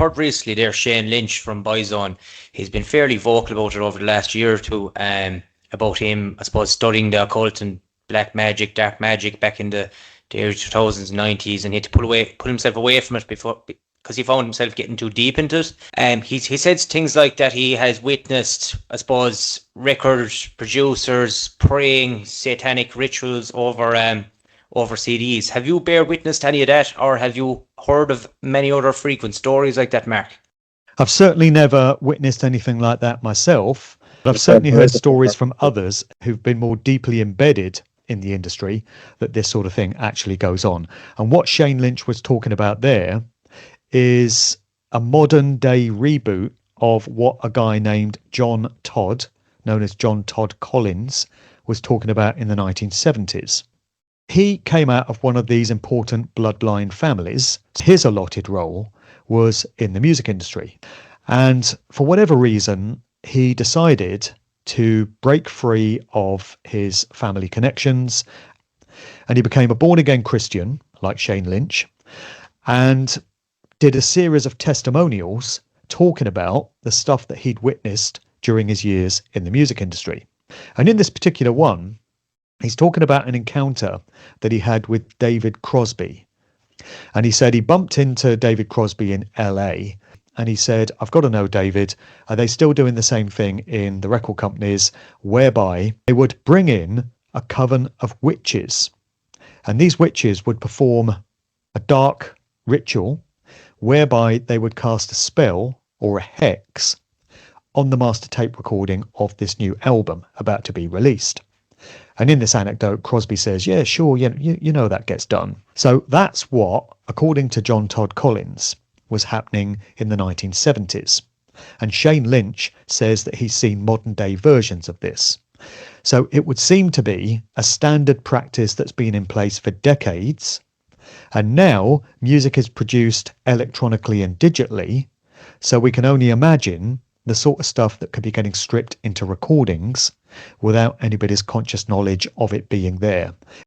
heard recently there Shane Lynch from Boyzone. He's been fairly vocal about it over the last year or two, about him, I suppose, studying the occult and black magic, dark magic back in the early 2000s, 90s, and he had to pull himself away from it because he found himself getting too deep into it. He said things like that he has witnessed, I suppose, record producers praying satanic rituals over CDs. Have you bear witness to any of that, or have you heard of many other frequent stories like that, Mark? I've certainly never witnessed anything like that myself, but I've certainly heard stories from others who've been more deeply embedded in the industry that this sort of thing actually goes on. And what Shane Lynch was talking about there is a modern day reboot of what a guy named John Todd, known as John Todd Collins, was talking about in the 1970s. He came out of one of these important bloodline families. His allotted role was in the music industry. And for whatever reason, he decided to break free of his family connections, and he became a born-again Christian, like Shane Lynch, and did a series of testimonials talking about the stuff that he'd witnessed during his years in the music industry. And in this particular one, he's talking about an encounter that he had with David Crosby. And he said he bumped into David Crosby in LA, and he said, "I've got to know, David, are they still doing the same thing in the record companies whereby they would bring in a coven of witches, and these witches would perform a dark ritual whereby they would cast a spell or a hex on the master tape recording of this new album about to be released?" And in this anecdote, Crosby says, "Yeah, sure, you know that gets done." So that's what, according to John Todd Collins, was happening in the 1970s. And Shane Lynch says that he's seen modern day versions of this. So it would seem to be a standard practice that's been in place for decades. And now music is produced electronically and digitally. So we can only imagine the sort of stuff that could be getting stripped into recordings without anybody's conscious knowledge of it being there.